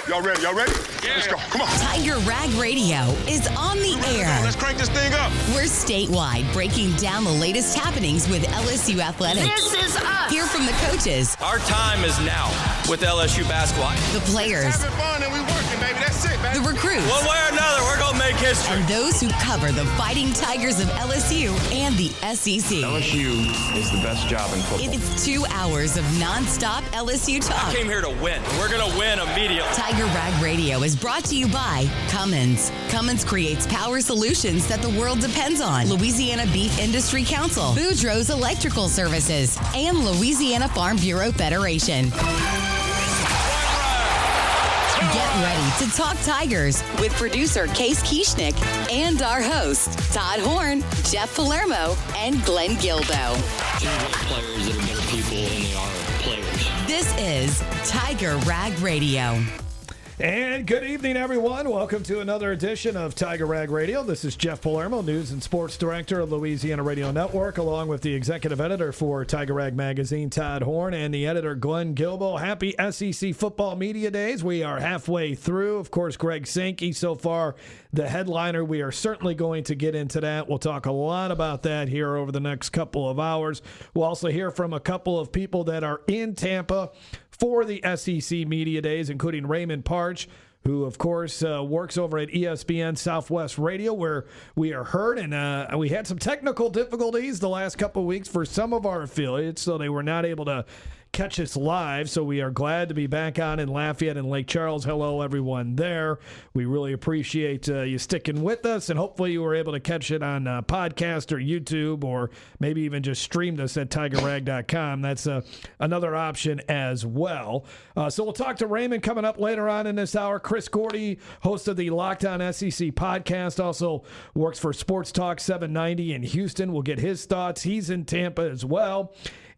Y'all ready? Yeah. Let's go. Come on. Tiger Rag Radio is on the air. Let's crank this thing up. We're statewide, breaking down the latest happenings with LSU athletics. This is us. Hear from the coaches. Our time is now with LSU basketball. The players. Having fun and we working, baby. That's it, baby. The recruits. One way or another, we're going to make history. And those who cover the Fighting Tigers of LSU and the SEC. LSU is the best job in football. It's 2 hours of nonstop LSU talk. I came here to win. We're going to win immediately. Tiger Rag Radio is brought to you by Cummins. Cummins creates power solutions that the world depends on. Louisiana Beef Industry Council, Boudreaux's Electrical Services, and Louisiana Farm Bureau Federation. Get ready to talk Tigers with producer Case Kieschnick and our hosts, Todd Horn, Jeff Palermo, and Glenn Gilbo. Players that are better people than they are players. This is Tiger Rag Radio. And good evening, everyone. Welcome to another edition of Tiger Rag Radio. This is Jeff Palermo, News and Sports Director of Louisiana Radio Network, along with the Executive Editor for Tiger Rag Magazine, Todd Horn, and the Editor, Glenn Gilbo. Happy SEC Football Media Days. We are halfway through. Of course, Greg Sankey so far the headliner. We are certainly going to get into that. We'll talk a lot about that here over the next couple of hours. We'll also hear from a couple of people that are in Tampa for the SEC Media Days, including Raymond Partsch, who, of course, works over at ESPN Southwest Radio, where we are heard. And we had some technical difficulties the last couple of weeks for some of our affiliates, so they were not able to catch us live. So we are glad to be back on in Lafayette and Lake Charles. Hello, everyone there. We really appreciate you sticking with us, and hopefully you were able to catch it on podcast or YouTube, or maybe even just streamed us at tigerrag.com. That's another option as well. So we'll talk to Raymond coming up later on in this hour. Chris Gordy, host of the Locked On SEC podcast, also works for Sports Talk 790 in Houston. We'll get his thoughts. He's in Tampa as well.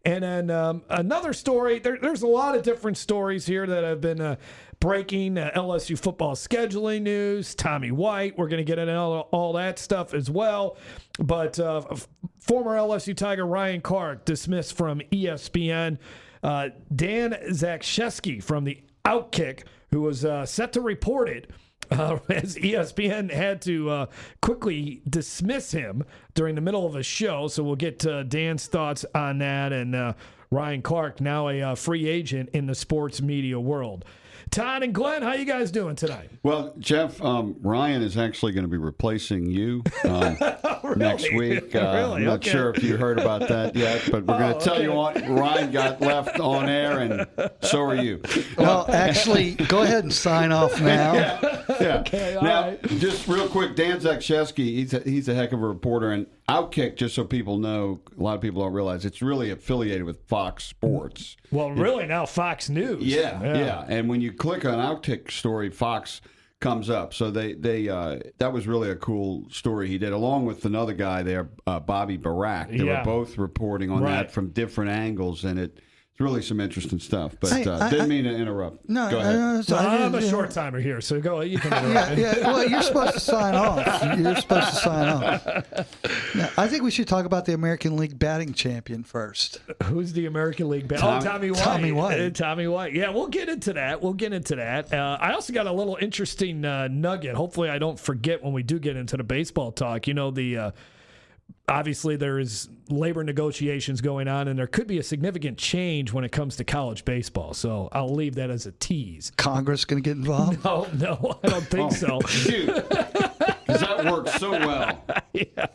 And then another story, there's a lot of different stories here that have been breaking. LSU football scheduling news, Tommy White, we're going to get into all that stuff as well. But former LSU Tiger Ryan Clark dismissed from ESPN. Dan Zakshesky from the Outkick, who was set to report it, as ESPN had to quickly dismiss him during the middle of a show. So we'll get Dan's thoughts on that. And Ryan Clark, now a free agent in the sports media world. Todd and Glenn, how you guys doing tonight? Well, Jeff, Ryan is actually going to be replacing you Really? next week. Really? I'm not sure if you heard about that yet, but we're going to tell you what, Ryan got left on air, and so are you. Well, actually, go ahead and sign off now. Yeah. Okay, all now, right. just real quick, Dan Zakshesky, he's a heck of a reporter, and Outkick, just so people know, a lot of people don't realize, it's really affiliated with Fox Sports. Well, really now Fox News. Yeah. And when you click on Outkick story, Fox comes up. So they that was really a cool story he did, along with another guy there, Bobby Barak. They were both reporting on that from different angles, and it's really some interesting stuff. But didn't mean to interrupt. No, go ahead. No, I'm a short timer here, so go. You can interrupt. Well, you're supposed to sign off. You're supposed to sign off. Now, I think we should talk about the American League batting champion first. Who's the American League Tommy White. Tommy White. Tommy White. Yeah, we'll get into that. I also got a little interesting nugget. Hopefully I don't forget when we do get into the baseball talk. You know, obviously there is labor negotiations going on, and there could be a significant change when it comes to college baseball. So I'll leave that as a tease. Congress going to get involved? No, I don't think so. Shoot. Because that works so well. Yeah.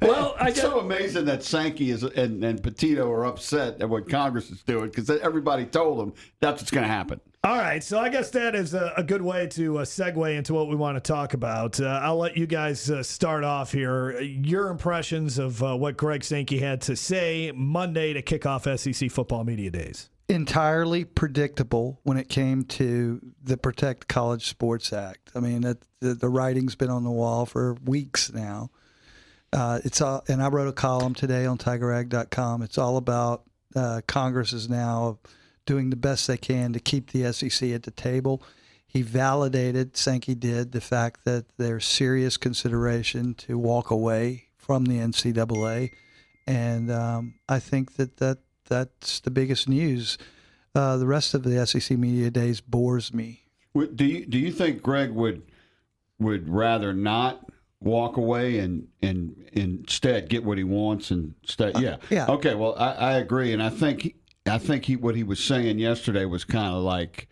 Well, it's so amazing that Sankey and Petito are upset at what Congress is doing, because everybody told them that's what's going to happen. All right, so I guess that is a good way to segue into what we want to talk about. I'll let you guys start off here. Your impressions of what Greg Sankey had to say Monday to kick off SEC Football Media Days. Entirely predictable when it came to the Protect College Sports Act. I mean, the writing's been on the wall for weeks now. And I wrote a column today on TigerRag.com. It's all about Congress is now doing the best they can to keep the SEC at the table. He validated, Sankey did, the fact that there's serious consideration to walk away from the NCAA. And I think that's the biggest news. The rest of the SEC Media Days bores me. Do you think Greg would rather not walk away and instead get what he wants and stay? Yeah. Okay. Well, I agree, and I think what he was saying yesterday was kind of like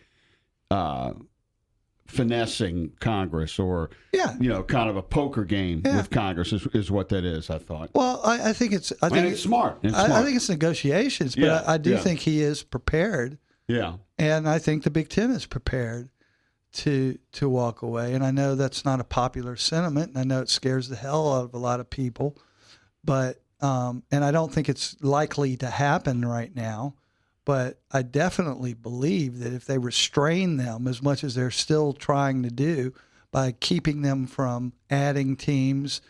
finessing Congress, or kind of a poker game with Congress is what that is. I thought. Well, I think it's smart. I think it's negotiations, but I do think he is prepared. Yeah, and I think the Big Ten is prepared to walk away. And I know that's not a popular sentiment, and I know it scares the hell out of a lot of people, but and I don't think it's likely to happen right now. But I definitely believe that if they restrain them as much as they're still trying to do by keeping them from adding teams,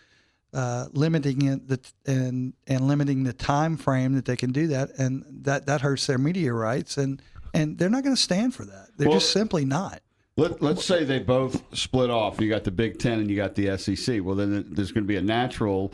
limiting it and limiting the time frame that they can do that, and that hurts their media rights, and they're not going to stand for that. They're just simply not. Let's say they both split off. You got the Big Ten and you got the SEC. Well, then there's going to be a natural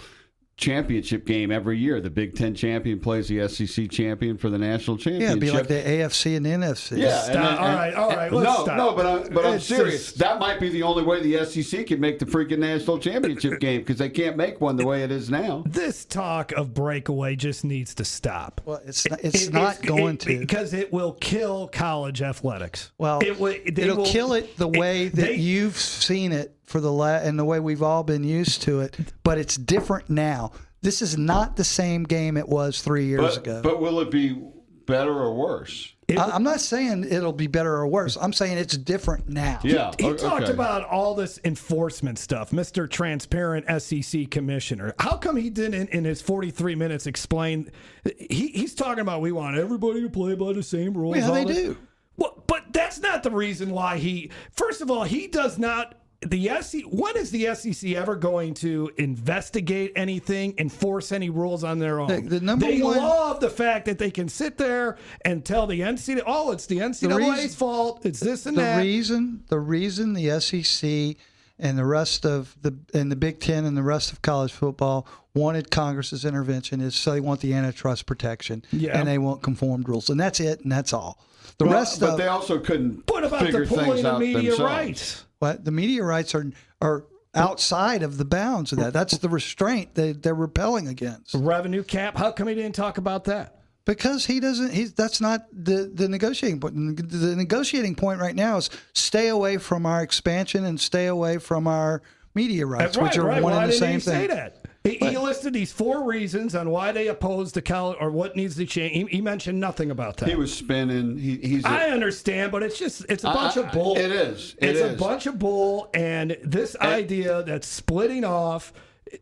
championship game every year. The Big Ten champion plays the SEC champion for the national championship. Yeah, it'd be like the AFC and NFC. Yeah, all right. Let's stop. But I'm serious. That might be the only way the SEC can make the freaking national championship game, because they can't make one the way it is now. This talk of breakaway just needs to stop. Well, it's not going to, because it will kill college athletics. Well, it'll kill it the way that you've seen it for and the way we've all been used to it, but it's different now. This is not the same game it was 3 years ago. But will it be better or worse? I'm not saying it'll be better or worse. I'm saying it's different now. Yeah, he talked about all this enforcement stuff, Mr. Transparent SEC Commissioner. How come he didn't, in his 43 minutes, explain? He's talking about we want everybody to play by the same rules. Yeah, they do. Well, but that's not the reason why he. First of all, he does not. When is the SEC ever going to investigate anything, enforce any rules on their own? They love the fact that they can sit there and tell the NCAA, it's the NCAA's fault, it's this and that. The reason the SEC and the rest of the Big Ten and the rest of college football wanted Congress's intervention is so they want the antitrust protection, and they want conformed rules, and that's it, and that's all. But they also couldn't figure things out media themselves. Rights? What the media rights are outside of the bounds of that. That's the restraint they're repelling against. Revenue cap. How come he didn't talk about that? Because he doesn't. That's not the negotiating point. The negotiating point right now is stay away from our expansion and stay away from our media rights, which are one and the same thing. Say that? He listed these 4 reasons on why they oppose the college or what needs to change. He mentioned nothing about that. He was spinning. I understand, but it's a bunch of bull. It is. It's a bunch of bull, and this idea that's splitting off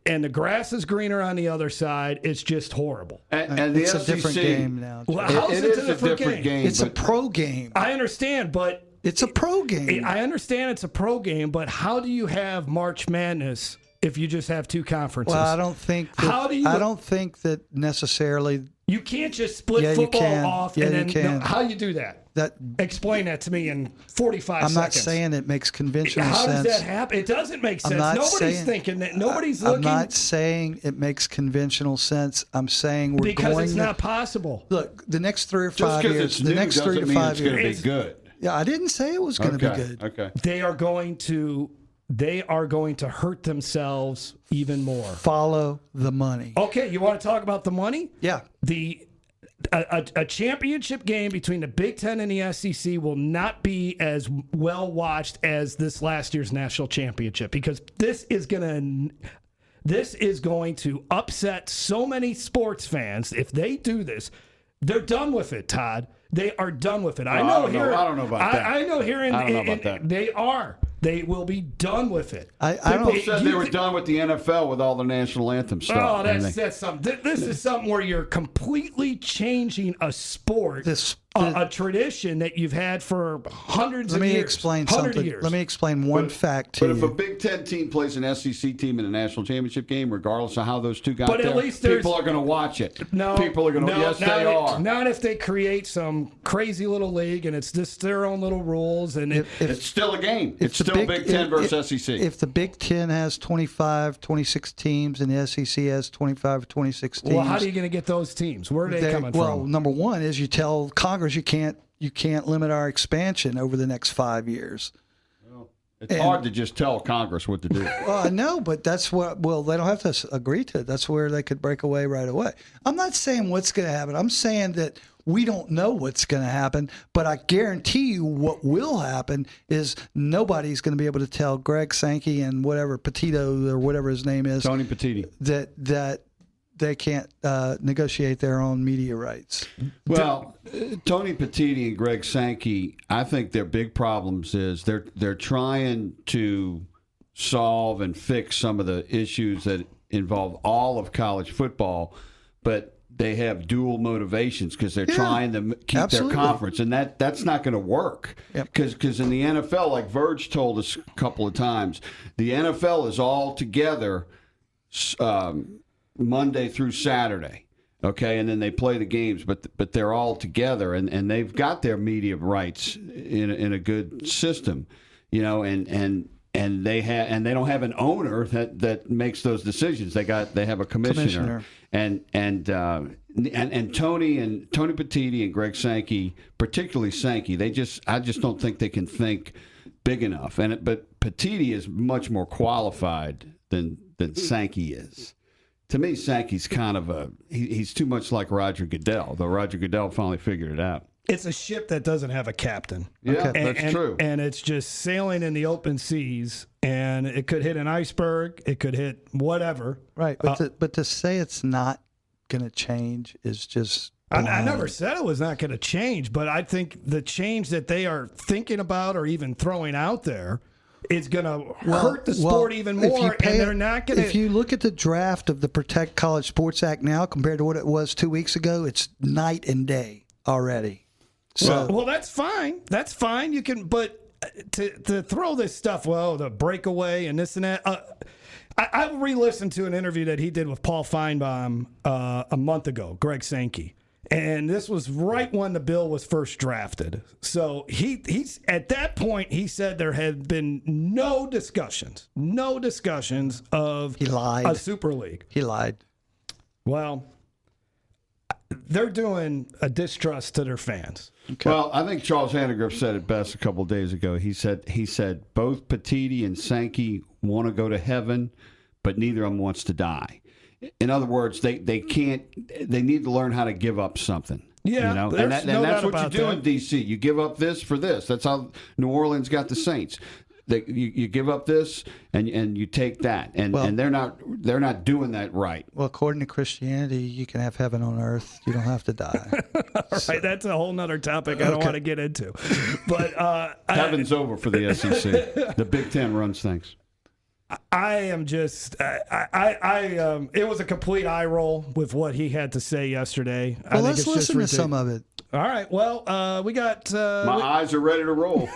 and the grass is greener on the other side, it's just horrible. And it's the a different game now. Well, how is it a different game? It's a pro game. I understand, but it's a pro game. I understand it's a pro game, but how do you have March Madness if you just have 2 conferences? Well, I don't think that necessarily. You can't just split football off and then. Can. How you do that? Explain that to me in 45 seconds. I'm not saying it makes conventional sense. How does that happen? It doesn't make sense. Nobody's thinking that. Nobody's looking. I'm not saying it makes conventional sense. I'm saying because it's not possible. Look, the next 3 or 5 years. The next 3 to 5 years. It's going to be good. Yeah, I didn't say it was going to be good. Okay. They are going to hurt themselves even more. Follow the money. Okay, you want to talk about the money? Yeah. A championship game between the Big Ten and the SEC will not be as well watched as this last year's national championship, because this is going to upset so many sports fans. If they do this, they're done with it, Todd. They are done with it. I don't know about that. I know here in they are. They will be done with it. People said they were done with the NFL with all the national anthem stuff. Oh, that's something. This is something where you're completely changing a sport, a tradition that you've had for hundreds of years. Let me explain something. Let me explain one fact to you. But if a Big Ten team plays an SEC team in a national championship game, regardless of how those two got there, at least people are going to watch it. No, people are going to. Yes, they are. Not if they create some crazy little league and it's just their own little rules, and it's still a game. It's still Big Ten versus SEC. If the Big Ten has 25, 26 teams and the SEC has 25, 26 teams. Well, how are you going to get those teams? Where are they coming from? Well, number one is you tell Congress you can't you can't limit our expansion over the next 5 years. It's hard to just tell Congress what to do. Well, I know, but that's what. Well, they don't have to agree to it. That's where they could break away right away. I'm not saying what's going to happen. I'm saying that we don't know what's going to happen, but I guarantee you what will happen is nobody's going to be able to tell Greg Sankey and whatever Petito or whatever his name is, Tony Petitti, that they can't negotiate their own media rights. Well, Tony Petitti and Greg Sankey, I think their big problems is they're trying to solve and fix some of the issues that involve all of college football, but they have dual motivations because they're trying to keep their conference, and that's not going to work. Because in the NFL, like Verge told us a couple of times, the NFL is all together Monday through Saturday, okay, and then they play the games, but they're all together, and they've got their media rights in a good system, you know, and they don't have an owner that makes those decisions. They have a commissioner. And Tony Petitti and Greg Sankey, particularly Sankey, I just don't think they can think big enough. But Petitti is much more qualified than Sankey is. To me, Sankey's kind of he's too much like Roger Goodell, though Roger Goodell finally figured it out. It's a ship that doesn't have a captain. Yeah, that's true. And it's just sailing in the open seas, and it could hit an iceberg. It could hit whatever. Right, but to say it's not going to change is just... I never said it was not going to change, but I think the change that they are thinking about or even throwing out there is going to hurt the sport even more, and they're not going to... If you look at the draft of the Protect College Sports Act now compared to what it was 2 weeks ago, it's night and day already. So, well, that's fine. That's fine. You can, but to throw this stuff, the breakaway and this and that. I re-listened to an interview that he did with Paul Feinbaum a month ago, Greg Sankey, and this was right when the bill was first drafted. So he's at that point he said there had been no discussions of a Super League. He lied. Well, they're doing a distrust to their fans. Okay. Well, I think Charles Handegriff said it best a couple of days ago. He said both Petitti and Sankey want to go to heaven, but neither of them wants to die. In other words, they can't. They need to learn how to give up something. Yeah, you know, and that's what you do in D.C. You give up this for this. That's how New Orleans got the Saints. You give up this and you take that, and they're not doing that right. Well, according to Christianity, you can have heaven on earth. You don't have to die. All right, that's a whole nother topic I don't want to get into. But heaven's over for the SEC. The Big Ten runs things. I am just it was a complete eye roll with what he had to say yesterday. Well, let's listen to some of it. All right. Well, we got... My eyes are ready to roll.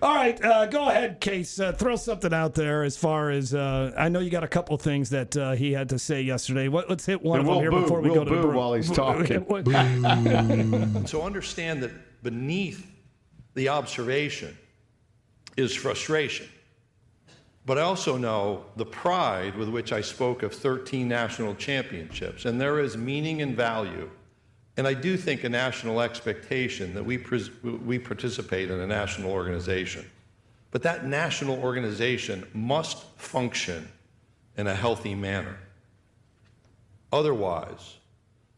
All right. Go ahead, Case. Throw something out there as far as... I know you got a couple things that he had to say yesterday. Let's hit one of them here before we go to the break. While he's talking. So understand that beneath the observation is frustration. But I also know the pride with which I spoke of 13 national championships. And there is meaning and value. And I do think a national expectation that we participate in a national organization. But that national organization must function in a healthy manner. Otherwise,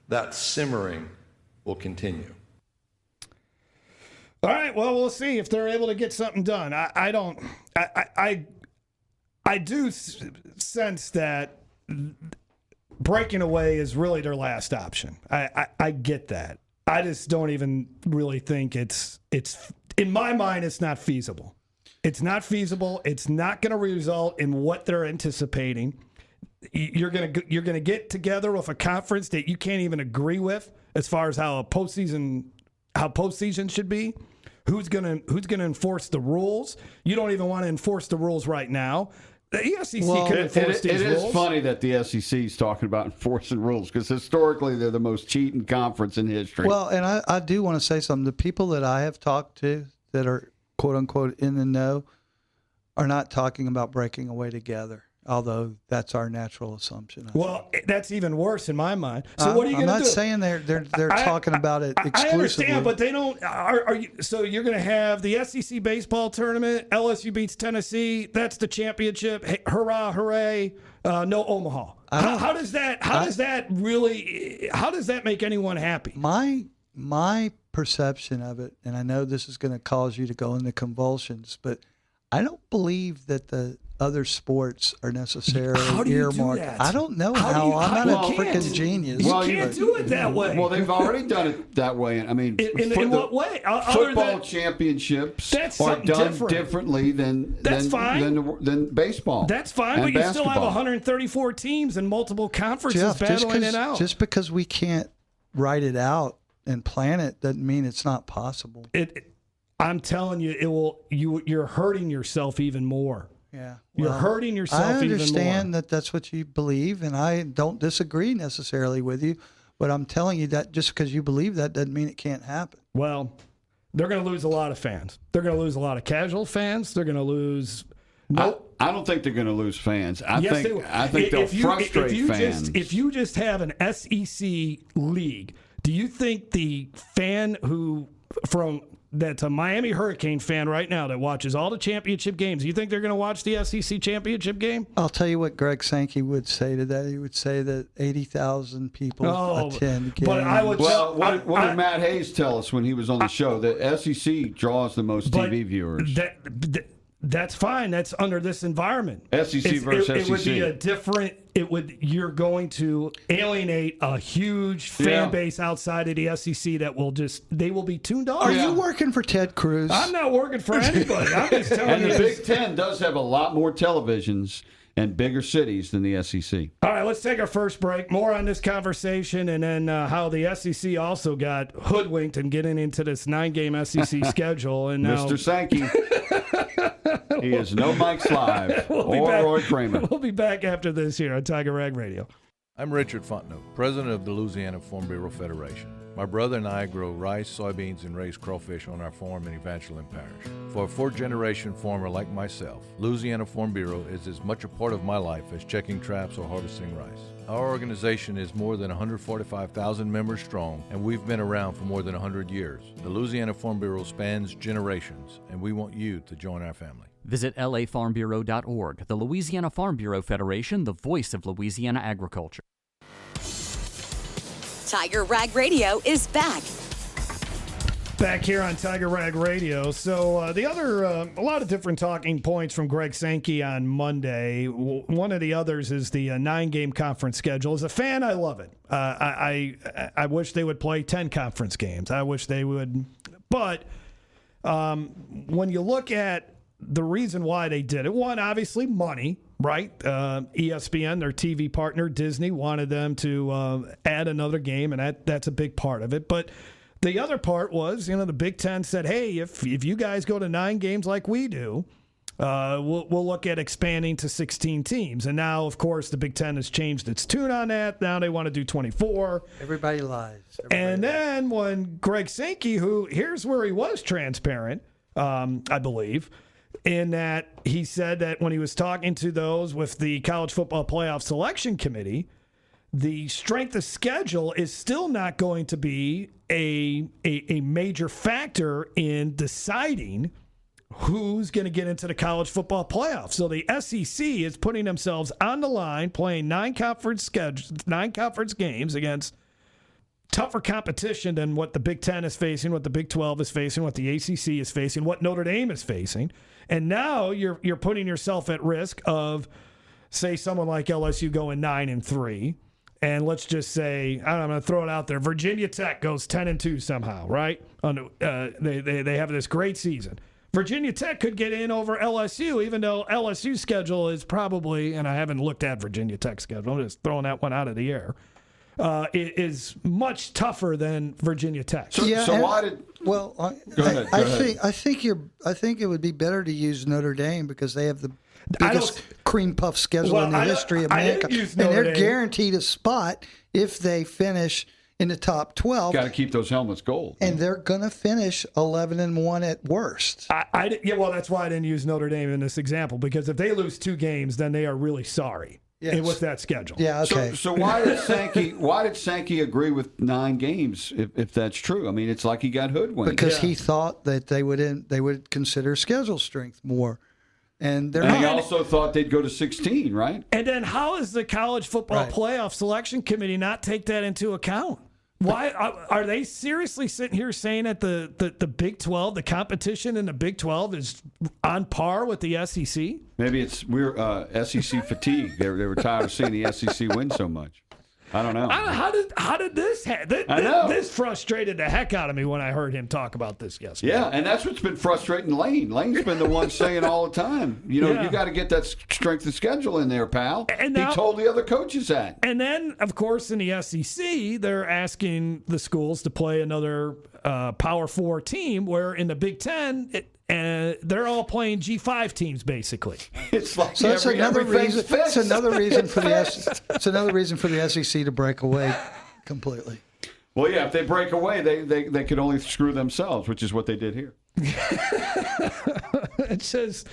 that simmering will continue. All right, well, we'll see if they're able to get something done. I do sense that breaking away is really their last option. I get that. I just don't even really think it's in my mind, it's not feasible. It's not feasible. It's not going to result in what they're anticipating. You're gonna get together with a conference that you can't even agree with as far as how postseason should be. Who's gonna enforce the rules? You don't even want to enforce the rules right now. The SEC can enforce these rules. It is funny that the SEC is talking about enforcing rules because historically they're the most cheating conference in history. Well, and I do want to say something. The people that I have talked to that are quote unquote in the know are not talking about breaking away together. although that's our natural assumption. Well, that's even worse in my mind. So what are you going to do? I'm not saying they're talking about it exclusively. I understand, but they don't. So you're going to have the SEC baseball tournament. LSU beats Tennessee. That's the championship. Hey, hurrah, hooray! No Omaha. How does that make anyone happy? My perception of it, and I know this is going to cause you to go into convulsions, but I don't believe that the other sports are necessarily earmarked. I don't know how. I'm not a freaking genius. You can't do it that way. Well, they've already done it that way. I mean, in what way? Football championships are done differently than baseball. That's fine, but you still have 134 teams and multiple conferences battling it out. Just because we can't write it out and plan it doesn't mean it's not possible. I'm telling you, it will. You're hurting yourself even more. Yeah, you're hurting yourself even more. I understand that that's what you believe, and I don't disagree necessarily with you. But I'm telling you that just because you believe that doesn't mean it can't happen. Well, they're going to lose a lot of fans. They're going to lose a lot of casual fans. They're going to lose. I don't think they're going to lose fans. I think they'll frustrate fans. If you just have an SEC league, do you think the fan that's a Miami Hurricane fan right now that watches all the championship games, you think they're going to watch the SEC championship game? I'll tell you what Greg Sankey would say to that. He would say that 80,000 people attend games. What did Matt Hayes tell us when he was on the show? The SEC draws the most TV viewers. That's fine. That's under this environment. SEC versus SEC. It would be a different. You're going to alienate a huge fan base outside of the SEC that they will be tuned on. Are you working for Ted Cruz? I'm not working for anybody. I'm just telling you. And the Big Ten does have a lot more televisions and bigger cities than the SEC. All right, let's take our first break. More on this conversation, and then how the SEC also got hoodwinked and getting into this 9-game SEC schedule. And now, Mr. Sankey, he is no Mike's Live or Roy Kramer. We'll be back after this here on Tiger Rag Radio. I'm Richard Fontenot, president of the Louisiana Farm Bureau Federation. My brother and I grow rice, soybeans, and raise crawfish on our farm in Evangeline Parish. For a fourth-generation farmer like myself, Louisiana Farm Bureau is as much a part of my life as checking traps or harvesting rice. Our organization is more than 145,000 members strong, and we've been around for more than 100 years. The Louisiana Farm Bureau spans generations, and we want you to join our family. Visit lafarmbureau.org. The Louisiana Farm Bureau Federation, the voice of Louisiana agriculture. Tiger Rag Radio is back. Back here on Tiger Rag Radio. So the other, a lot of different talking points from Greg Sankey on Monday. One of the others is the 9-game conference schedule. As a fan, I love it. I wish they would play 10 conference games. I wish they would. But when you look at the reason why they did it, one, obviously money, right? ESPN, their TV partner, Disney, wanted them to add another game, and that's a big part of it. But the other part was, the Big Ten said, hey, if you guys go to 9 games like we do, we'll look at expanding to 16 teams. And now, of course, the Big Ten has changed its tune on that. Now they want to do 24. Everybody lies. Then when Greg Sankey, here's where he was transparent, I believe, in that he said that when he was talking to those with the College Football Playoff Selection Committee, the strength of schedule is still not going to be a major factor in deciding who's going to get into the college football playoff. So the SEC is putting themselves on the line, playing 9 conference games against tougher competition than what the Big Ten is facing, what the Big 12 is facing, what the ACC is facing, what Notre Dame is facing. And now you're putting yourself at risk of, say, someone like LSU going 9-3. And let's just say, I'm going to throw it out there, Virginia Tech goes 10-2 somehow, right? They have this great season. Virginia Tech could get in over LSU, even though LSU's schedule is probably, and I haven't looked at Virginia Tech's schedule, I'm just throwing that one out of the air, is much tougher than Virginia Tech. So why did? Well, go ahead. I think it would be better to use Notre Dame because they have the biggest cream puff schedule in the history of America, and they're guaranteed a spot if they finish in the top 12. Got to keep those helmets gold. And they're going to finish 11-1 at worst. Well, that's why I didn't use Notre Dame in this example, because if they lose 2 games, then they are really sorry. Yes. With that schedule. Yeah, okay. So why did Sankey agree with 9 games if that's true? I mean, it's like he got hoodwinked. Because he thought that they would consider schedule strength more. And he also thought they'd go to 16, right? And then how does the college football playoff selection committee not take that into account? Why are they seriously sitting here saying that the Big 12, the competition in the Big 12 is on par with the SEC? Maybe we're SEC fatigue. They were tired of seeing the SEC win so much. I don't know. How did this happen? I know. This frustrated the heck out of me when I heard him talk about this yesterday. Yeah, and that's what's been frustrating Lane. Lane's been the one saying all the time, you got to get that strength of schedule in there, pal. And now, he told the other coaches that. And then, of course, in the SEC, they're asking the schools to play another Power 4 team, where in the Big Ten, they're all playing G5 teams, basically. It's like so that's another reason. It's another reason for the SEC to break away completely. Well, yeah, if they break away, they could only screw themselves, which is what they did here. It says,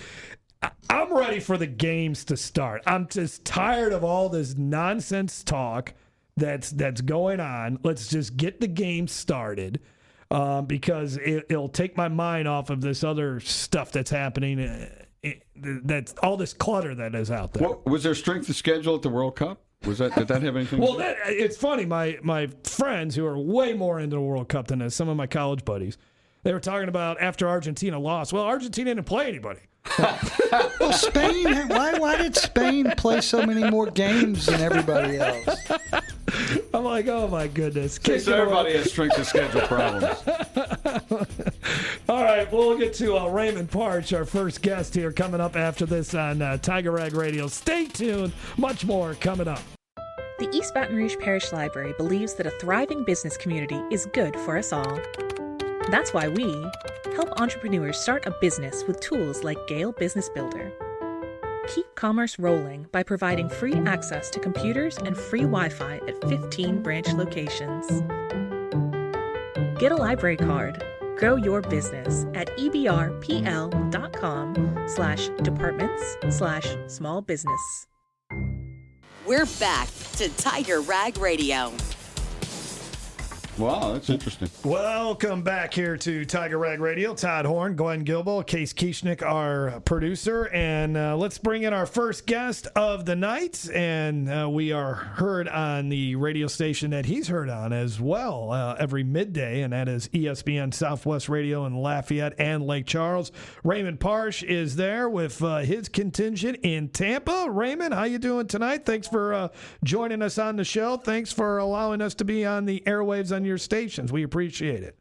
I'm ready for the games to start. I'm just tired of all this nonsense talk that's going on. Let's just get the game started. Because it'll take my mind off of this other stuff that's happening. That's all this clutter that is out there. Was there strength of schedule at the World Cup? Did that have anything? Well, it's funny. My friends who are way more into the World Cup than some of my college buddies, they were talking about after Argentina lost. Well, Argentina didn't play anybody. Well, Spain. Why did Spain play so many more games than everybody else? I'm like, oh my goodness. So everybody has strength of schedule problems. All right, we'll get to Raymond Partsch, our first guest here, coming up after this on Tiger Rag Radio. Stay tuned. Much more coming up. The East Baton Rouge Parish Library believes that a thriving business community is good for us all. That's why we help entrepreneurs start a business with tools like Gale Business Builder. Keep commerce rolling by providing free access to computers and free Wi-Fi at 15 branch locations. Get a library card. Grow your business at ebrpl.com/departments/small business. We're back to Tiger Rag Radio. Wow, that's interesting. Welcome back here to Tiger Rag Radio. Todd Horn, Glenn Gilbo, Case Kieschnick, our producer. And let's bring in our first guest of the night. And we are heard on the radio station that he's heard on as well every midday, and that is ESPN Southwest Radio in Lafayette and Lake Charles. Raymond Partsch is there with his contingent in Tampa. Raymond, how you doing tonight? Thanks for joining us on the show. Thanks for allowing us to be on the airwaves on your stations. We appreciate it.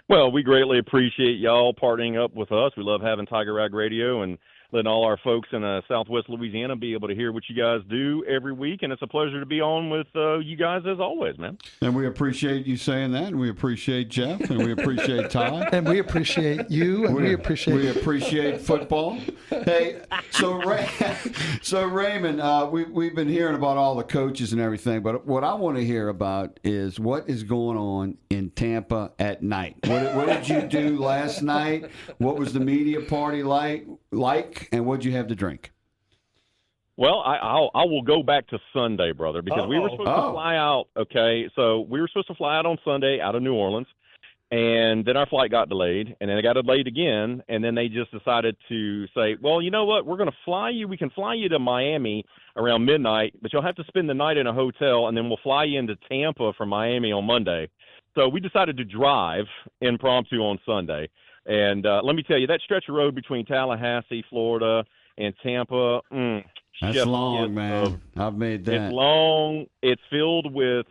Well, we greatly appreciate y'all partnering up with us. We love having Tiger Rag Radio and letting all our folks in Southwest Louisiana be able to hear what you guys do every week. And it's a pleasure to be on with you guys as always, man. And we appreciate you saying that. And we appreciate Jeff. And we appreciate Todd. And we appreciate you. And we appreciate football. Hey, so Raymond, we've been hearing about all the coaches and everything. But what I want to hear about is what is going on in Tampa at night. What did you do last night? What was the media party like? And what'd you have to drink? Well, I will go back to Sunday, brother, because we were supposed to fly out. Okay, so we were supposed to fly out on Sunday out of New Orleans, and then our flight got delayed, and then it got delayed again, and then they just decided to say, well, you know what, we're going to fly you. We can fly you to Miami around midnight, but you'll have to spend the night in a hotel, and then we'll fly you into Tampa from Miami on Monday. So we decided to drive impromptu on Sunday. And let me tell you, that stretch of road between Tallahassee, Florida, and Tampa, that's long, man. I've made that. It's long. It's filled with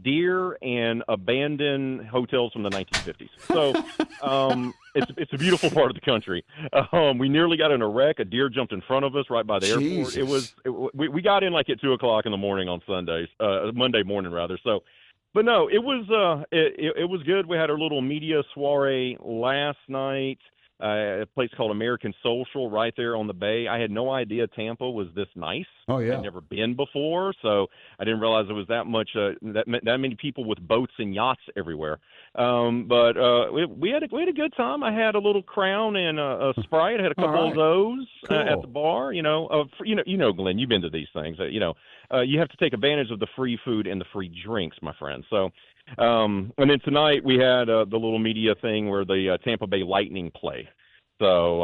deer and abandoned hotels from the 1950s. So it's a beautiful part of the country. We nearly got in a wreck. A deer jumped in front of us right by the airport. We got in like at 2:00 in the morning on Monday morning rather. So. But no, it was it was good. We had our little media soiree last night. a place called American Social right there on the bay. I had no idea Tampa was this nice. Oh, yeah. I'd never been before, so I didn't realize there was that much that many people with boats and yachts everywhere. But we had a good time. I had a little Crown and a Sprite. I had a couple of those at the bar. You know, Glenn, you've been to these things. You have to take advantage of the free food and the free drinks, my friend. So. And then tonight we had the little media thing where the Tampa Bay Lightning play. So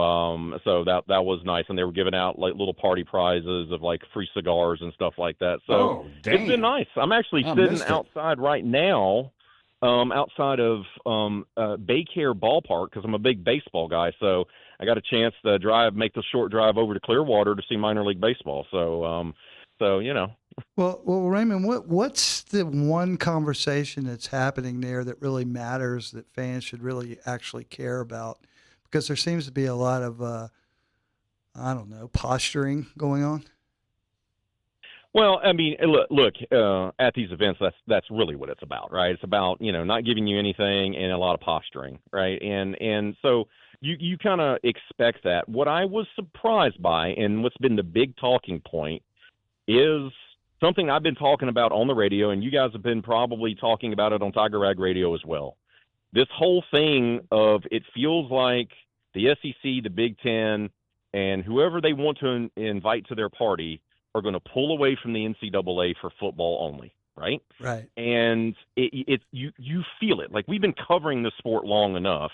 that was nice, and they were giving out like little party prizes of like free cigars and stuff like that. So it's been nice. I'm actually sitting outside right now, outside of Baycare Ballpark because I'm a big baseball guy. So I got a chance to make the short drive over to Clearwater to see minor league baseball. So you know. Well, Raymond, what's the one conversation that's happening there that really matters that fans should really actually care about? Because there seems to be a lot of, posturing going on. Well, I mean, look at these events, that's really what it's about, right? It's about, not giving you anything and a lot of posturing, right? And so you kind of expect that. What I was surprised by, and what's been the big talking point, is something I've been talking about on the radio, and you guys have been probably talking about it on Tiger Rag Radio as well. This whole thing of it feels like the SEC, the Big Ten, and whoever they want to invite to their party are going to pull away from the NCAA for football only, right? Right. And you feel it. Like, we've been covering the sport long enough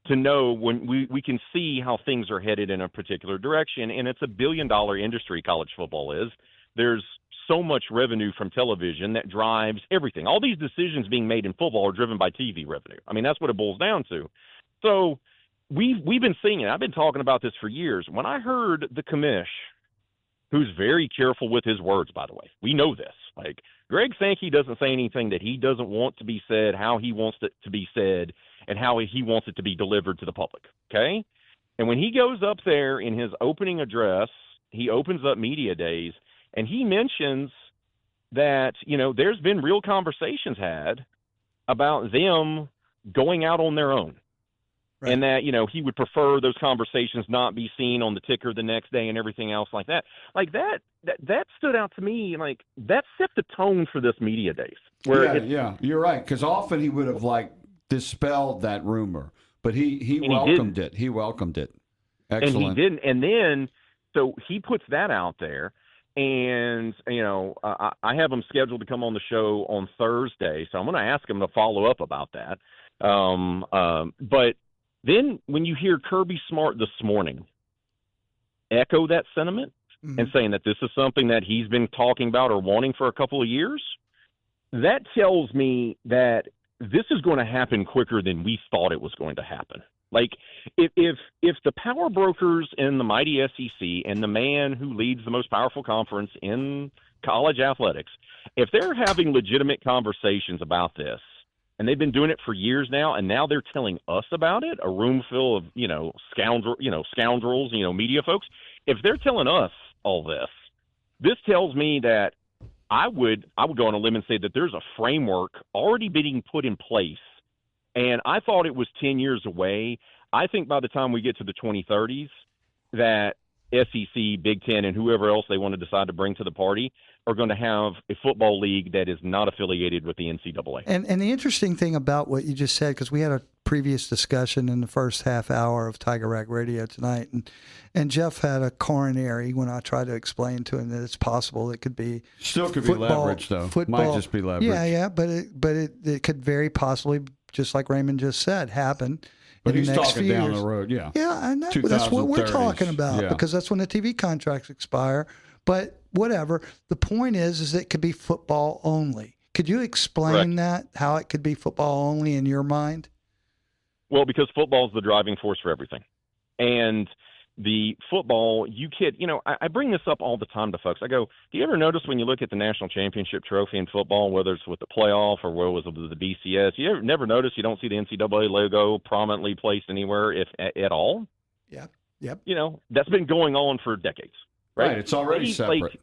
to know when we can see how things are headed in a particular direction, and it's a billion-dollar industry, college football is. There's so much revenue from television that drives everything. All these decisions being made in football are driven by TV revenue. I mean, that's what it boils down to. So we've been seeing it. I've been talking about this for years. When I heard the commish, who's very careful with his words, by the way, we know this. Like, Greg Sankey doesn't say anything that he doesn't want to be said, how he wants it to be said, and how he wants it to be delivered to the public, okay? And when he goes up there in his opening address, he opens up media days, and he mentions that, there's been real conversations had about them going out on their own. Right. And that, he would prefer those conversations not be seen on the ticker the next day and everything else like that. Like that stood out to me. Like, that set the tone for this media days. Yeah, you're right. Because often he would have dispelled that rumor, but he welcomed it. He welcomed it. Excellent. And he didn't. And then, so he puts that out there. And, I have him scheduled to come on the show on Thursday, so I'm going to ask him to follow up about that. But then when you hear Kirby Smart this morning echo that sentiment and saying that this is something that he's been talking about or wanting for a couple of years, that tells me that this is going to happen quicker than we thought it was going to happen. Like, if the power brokers in the mighty SEC and the man who leads the most powerful conference in college athletics, if they're having legitimate conversations about this, and they've been doing it for years now, and now they're telling us about it, a room full of scoundrels, media folks, if they're telling us all this tells me that I would go on a limb and say that there's a framework already being put in place. And I thought it was 10 years away. I think by the time we get to the 2030s, that SEC, Big Ten, and whoever else they want to decide to bring to the party are going to have a football league that is not affiliated with the NCAA. And the interesting thing about what you just said, because we had a previous discussion in the first half hour of Tiger Rag Radio tonight, and Jeff had a coronary when I tried to explain to him that it's possible it could be still could football, be leverage though. Football, might just be leverage. Yeah, but it could very possibly, just like Raymond just said, happen. But he's the next talking few down years. The road, yeah. Yeah, and that's what we're talking about because that's when the TV contracts expire. But whatever. The point is it could be football only. Could you explain that, how it could be football only in your mind? Well, because football is the driving force for everything. And the football, I bring this up all the time to folks. I go, do you ever notice when you look at the national championship trophy in football, whether it's with the playoff or whether it was with the BCS, you ever never notice you don't see the NCAA logo prominently placed anywhere, if at all? Yeah. Yep. That's been going on for decades. Right. It's already separate.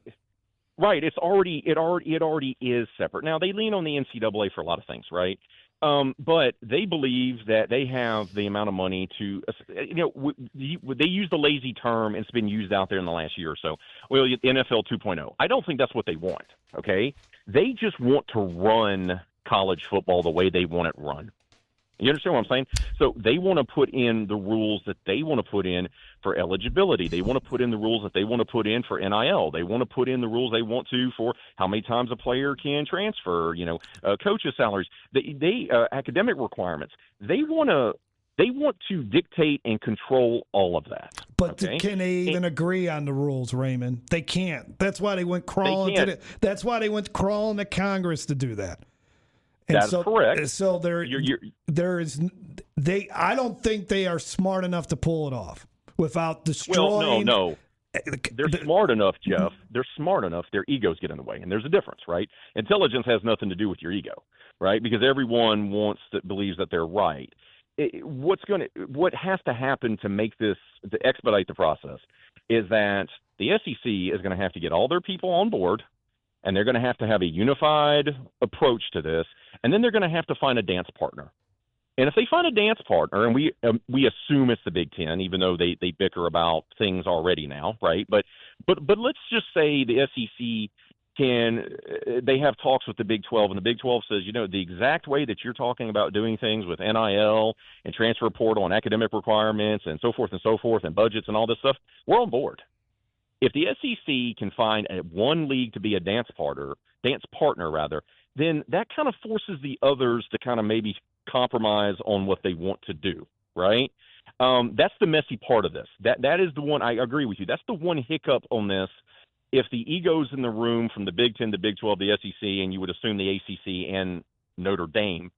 Right. It already is separate. Now, they lean on the NCAA for a lot of things, right? But they believe that they have the amount of money to, they use the lazy term, and it's been used out there in the last year or so. Well, NFL 2.0. I don't think that's what they want, okay? They just want to run college football the way they want it run. You understand what I'm saying? So they want to put in the rules that they want to put in for eligibility. They want to put in the rules that they want to put in for NIL. They want to put in the rules they want to for how many times a player can transfer, coaches' salaries, they academic requirements. They want to dictate and control all of that. But can they even agree on the rules, Raymond? They can't. That's why they went crawling that's why they went crawling to Congress to do that. And that's correct. So I don't think they are smart enough to pull it off without destroying. Well, no. They're smart enough, Jeff. They're smart enough. Their egos get in the way, and there's a difference, right? Intelligence has nothing to do with your ego, right? Because everyone believes that they're right. What has to happen to make this, to expedite the process, is that the SEC is going to have to get all their people on board, and they're going to have a unified approach to this, and then they're going to have to find a dance partner. And if they find a dance partner, and we assume it's the Big Ten, even though they bicker about things already now, right? But let's just say the SEC they have talks with the Big 12, and the Big 12 says, the exact way that you're talking about doing things with NIL and transfer portal and academic requirements and so forth and budgets and all this stuff, we're on board. If the SEC can find one league to be a dance partner, then that kind of forces the others to kind of maybe compromise on what they want to do, right? That's the messy part of this. That is the one, I agree with you. That's the one hiccup on this. If the egos in the room from the Big Ten, the Big 12, the SEC, and you would assume the ACC and Notre Dame,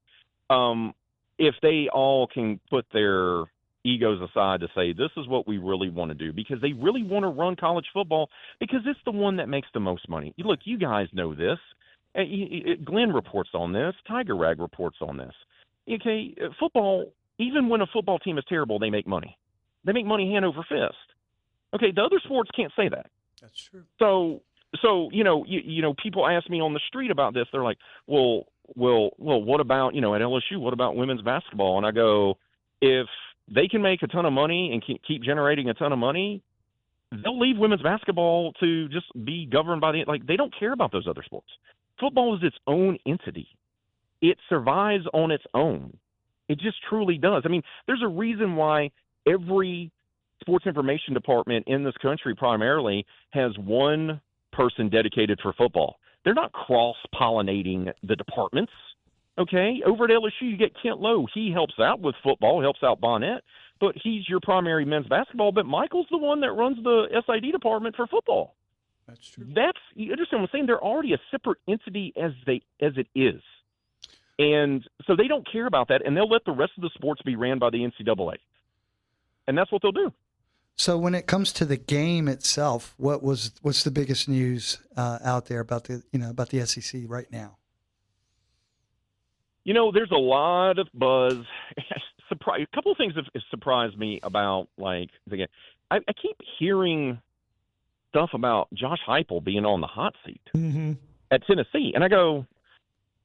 if they all can put their egos aside to say, this is what we really want to do, because they really want to run college football because it's the one that makes the most money. Look, you guys know this. Glenn reports on this. Tiger Rag reports on this. Okay, football, even when a football team is terrible, they make money. They make money hand over fist. Okay, the other sports can't say that. That's true. So people ask me on the street about this. They're like, well, what about, at LSU, what about women's basketball? And I go, if they can make a ton of money and keep generating a ton of money, they'll leave women's basketball to just be governed by they don't care about those other sports. Football is its own entity. It survives on its own. It just truly does. I mean, there's a reason why every sports information department in this country primarily has one person dedicated for football. They're not cross-pollinating the departments. Okay, over at LSU, you get Kent Lowe. He helps out with football, helps out Bonnet, but he's your primary men's basketball. But Michael's the one that runs the SID department for football. That's true. You understand what I'm saying? They're already a separate entity as it is. And so they don't care about that, and they'll let the rest of the sports be ran by the NCAA. And that's what they'll do. So when it comes to the game itself, what's the biggest news out there about the SEC right now? There's a lot of buzz. A couple of things have surprised me about, I keep hearing stuff about Josh Heupel being on the hot seat at Tennessee. And I go,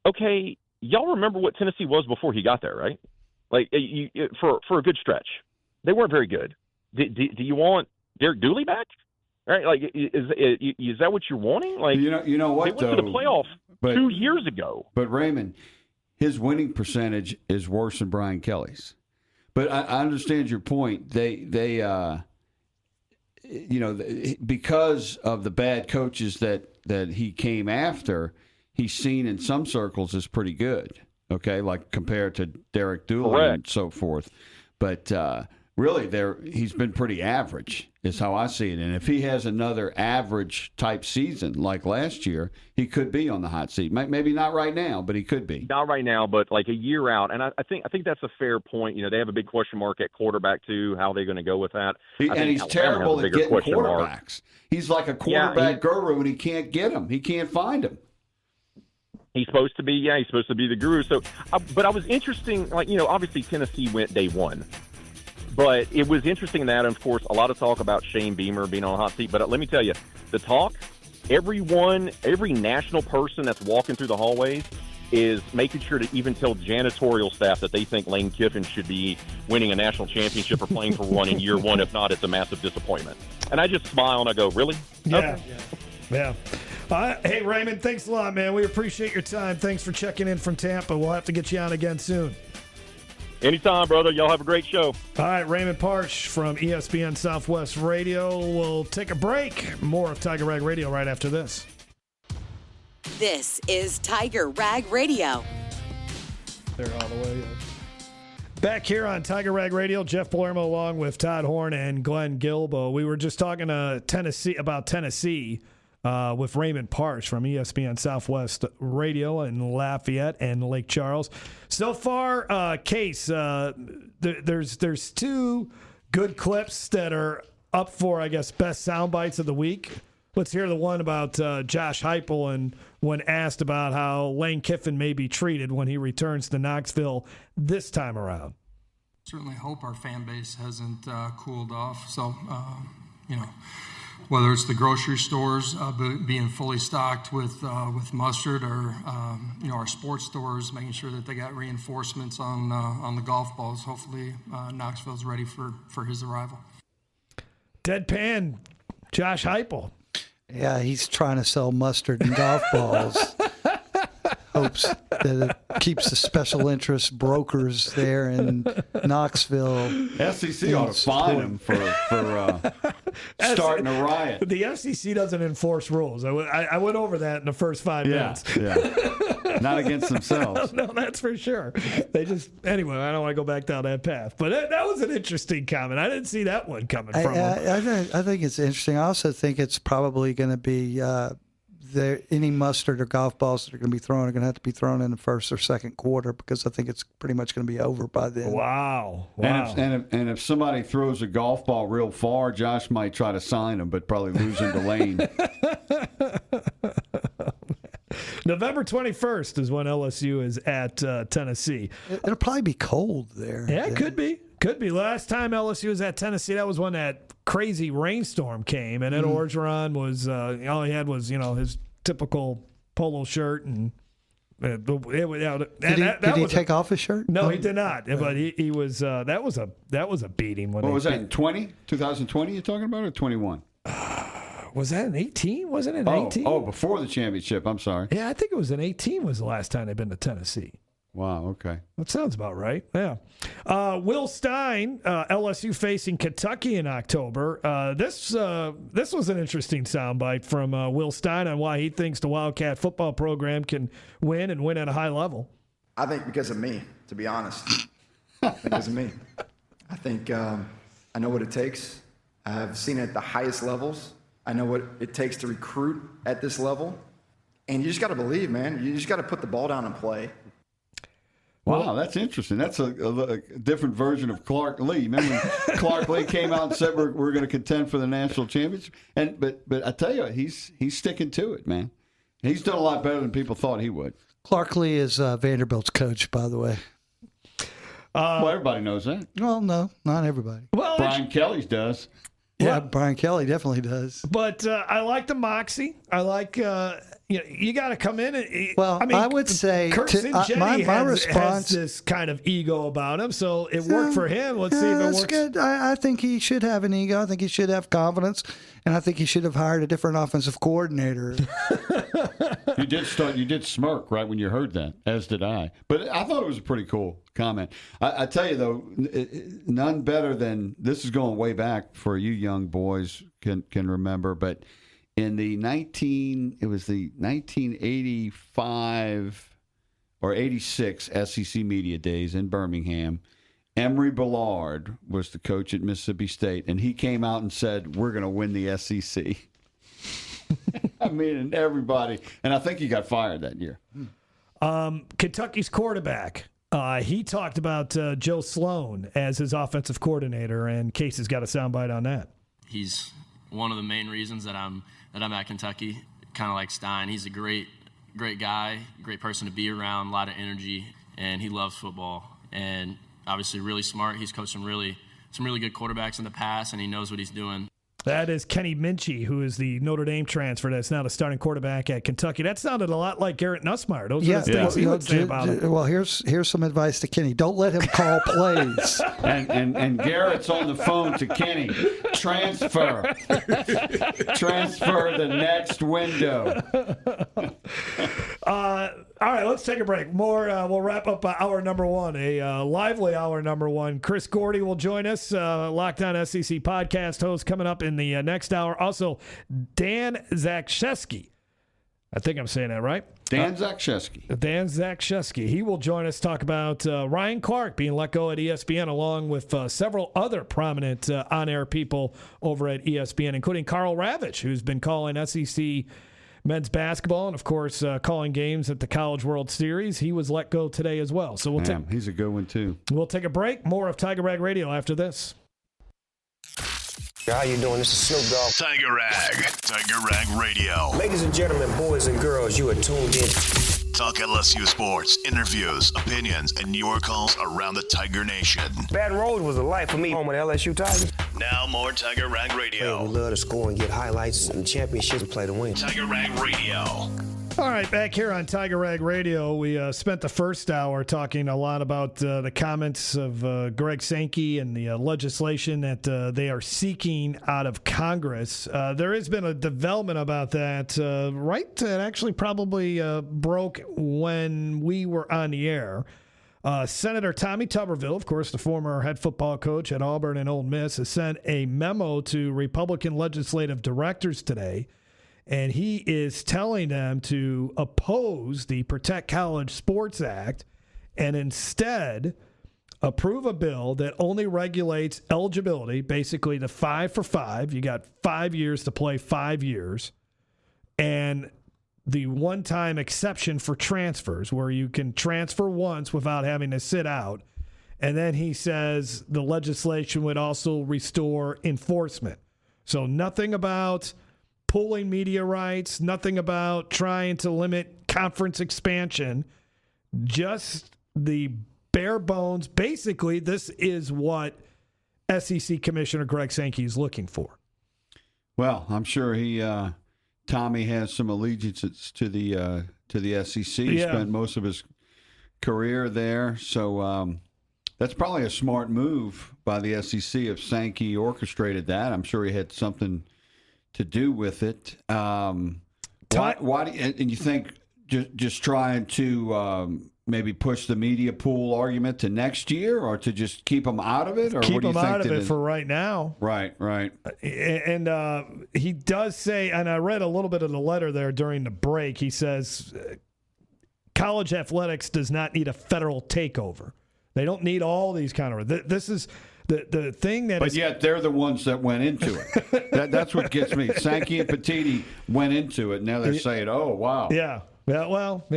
okay, y'all remember what Tennessee was before he got there, right? For a good stretch. They weren't very good. Do you want Derek Dooley back? Right? Is that what you're wanting? You know what? They went to the playoffs 2 years ago. But Raymond, his winning percentage is worse than Brian Kelly's. But I understand your point. They because of the bad coaches that he came after, he's seen in some circles as pretty good. Okay, like compared to Derek Dooley Correct. And so forth. But really, he's been pretty average, is how I see it. And if he has another average type season like last year, he could be on the hot seat. Maybe not right now, but he could be. Not right now, but a year out. And I think that's a fair point. They have a big question mark at quarterback too. How are they going to go with that? And he's terrible at getting quarterbacks. He's like a quarterback guru, and he can't get them. He can't find them. He's supposed to be, he's supposed to be the guru. So, but I was interesting. Obviously Tennessee went day one. But it was interesting that, of course, a lot of talk about Shane Beamer being on the hot seat. But let me tell you, the talk, every national person that's walking through the hallways is making sure to even tell janitorial staff that they think Lane Kiffin should be winning a national championship or playing for one in year one. If not, it's a massive disappointment. And I just smile and I go, really? Yeah. Okay. Yeah. Hey, Raymond, thanks a lot, man. We appreciate your time. Thanks for checking in from Tampa. We'll have to get you on again soon. Anytime, brother. Y'all have a great show. All right, Raymond Partsch from ESPN Southwest Radio. We'll take a break. More of Tiger Rag Radio right after this. This is Tiger Rag Radio. They're all the way up. Back here on Tiger Rag Radio, Jeff Palermo along with Todd Horn and Glenn Gilbo. We were just talking to Tennessee with Raymond Partsch from ESPN Southwest Radio in Lafayette and Lake Charles. So far, Case, there's two good clips that are up for, I guess, best sound bites of the week. Let's hear the one about Josh Heupel and when asked about how Lane Kiffin may be treated when he returns to Knoxville this time around. Certainly hope our fan base hasn't cooled off. So, whether it's the grocery stores being fully stocked with mustard, or our sports stores making sure that they got reinforcements on the golf balls. Hopefully, Knoxville's ready for his arrival. Deadpan, Josh Heupel. Yeah, he's trying to sell mustard and golf balls. Hopes that it keeps the special interest brokers there in Knoxville. SEC ought to fine him for starting a riot. The SEC doesn't enforce rules. I went over that in the first 5 minutes. Yeah. Not against themselves. No, that's for sure. Anyway, I don't want to go back down that path. But that was an interesting comment. I didn't see that one coming from him. I think it's interesting. I also think it's probably going to be any mustard or golf balls that are going to be thrown are going to have to be thrown in the first or second quarter, because I think it's pretty much going to be over by then. Wow. And if somebody throws a golf ball real far, Josh might try to sign him, but probably lose him to Lane. November 21st is when LSU is at Tennessee. It'll probably be cold there. Yeah, it could be. Could be. Last time LSU was at Tennessee, that was when that crazy rainstorm came, and Ed Orgeron was all he had was his typical polo shirt, and did he take off his shirt? No, he did not. But he was that was a beating. What was that in 2020? You're talking about, or 21? Was that in 18? Wasn't it in 18? Oh, before the championship. I'm sorry. Yeah, I think it was in 18 was the last time they've been to Tennessee. Wow, okay. That sounds about right. Yeah. Will Stein, LSU facing Kentucky in October. This was an interesting soundbite from Will Stein on why he thinks the Wildcat football program can win and win at a high level. I think because of me, to be honest. Because of me. I think I know what it takes. I've seen it at the highest levels. I know what it takes to recruit at this level. And you just got to believe, man. You just got to put the ball down and play. Wow, that's interesting. That's a different version of Clark Lee. Remember when Clark Lee came out and said we're going to contend for the national championship? But I tell you, he's sticking to it, man. He's done a lot better than people thought he would. Clark Lee is Vanderbilt's coach, by the way. Well, everybody knows that. Well, no, not everybody. Well, Brian Kelly's does. Yeah, Brian Kelly definitely does. But I like the moxie. I like you got to come in. I would say Kurt Singetti my response has this kind of ego about him, so it worked for him. Let's see if it works. Good. I think he should have an ego. I think he should have confidence, and I think he should have hired a different offensive coordinator. You did smirk right when you heard that, as did I. But I thought it was a pretty cool comment. I tell you though, none better than this is going way back for you young boys can remember, but in the 1985 or 86 SEC Media Days in Birmingham, Emory Ballard was the coach at Mississippi State, and he came out and said, "We're going to win the SEC." I mean, and everybody, and I think he got fired that year. Kentucky's quarterback, he talked about Joe Sloan as his offensive coordinator, and Case has got a soundbite on that. He's one of the main reasons that I'm at Kentucky. Kind of like Stein, he's a great guy, great person to be around, a lot of energy, and he loves football. And obviously, really smart. He's coached some really good quarterbacks in the past, and he knows what he's doing. That is Kenny Minchey, who is the Notre Dame transfer that's now the starting quarterback at Kentucky. That sounded a lot like Garrett Nussmeier. Those are the things he would say about him. Well, here's some advice to Kenny. Don't let him call plays. and Garrett's on the phone to Kenny. Transfer the next window. All right, let's take a break. We'll wrap up hour number one, a lively hour number one. Chris Gordy will join us, Lockdown SEC podcast host, coming up in the next hour. Also, Dan Zakshesky. I think I'm saying that right. Dan Zakshesky. He will join us, talk about Ryan Clark being let go at ESPN, along with several other prominent on-air people over at ESPN, including Carl Ravitch, who's been calling SEC men's basketball and, of course, calling games at the College World Series. He was let go today as well. So he's a good one, too. We'll take a break. More of Tiger Rag Radio after this. How you doing? This is Snoop Dogg. Tiger Rag Radio. Ladies and gentlemen, boys and girls, you are tuned in. Talk LSU sports, interviews, opinions, and your calls around the Tiger Nation. Baton Rouge was a life for me. Home with LSU Tigers. Now more Tiger Rag Radio. We love to score and get highlights and championships and play to win. Tiger Rag Radio. All right, back here on Tiger Rag Radio, we spent the first hour talking a lot about the comments of Greg Sankey and the legislation that they are seeking out of Congress. There has been a development about that, that actually probably broke when we were on the air. Senator Tommy Tuberville, of course, the former head football coach at Auburn and Ole Miss, has sent a memo to Republican legislative directors today. And he is telling them to oppose the Protect College Sports Act and instead approve a bill that only regulates eligibility, basically the 5 for 5. You got 5 years to play 5 years. And the one-time exception for transfers where you can transfer once without having to sit out. And then he says the legislation would also restore enforcement. So nothing about pulling media rights, nothing about trying to limit conference expansion, just the bare bones. Basically, this is what SEC Commissioner Greg Sankey is looking for. Well, I'm sure Tommy has some allegiances to the SEC. He spent most of his career there, so that's probably a smart move by the SEC if Sankey orchestrated that. I'm sure he had something to do with it. Why do you think just trying to maybe push the media pool argument to next year, or to just keep them out of it, or keep what do you them think out of it for right now? Right. And he does say, and I read a little bit of the letter there during the break. He says college athletics does not need a federal takeover. They don't need all these kind of. This is. The thing that but yet they're the ones that went into it. That's what gets me. Sankey and Petiti went into it. Now they're saying, "Oh, wow." Yeah. Well.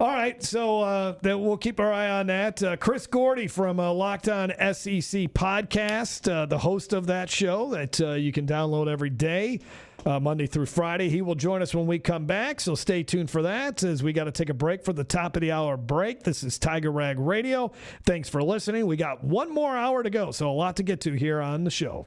All right. So then we'll keep our eye on that. Chris Gordy from Locked On SEC podcast, the host of that show that you can download every day, Monday through Friday. He will join us when we come back. So stay tuned for that, as we got to take a break for the top of the hour break. This is Tiger Rag Radio. Thanks for listening. We got one more hour to go, so a lot to get to here on the show.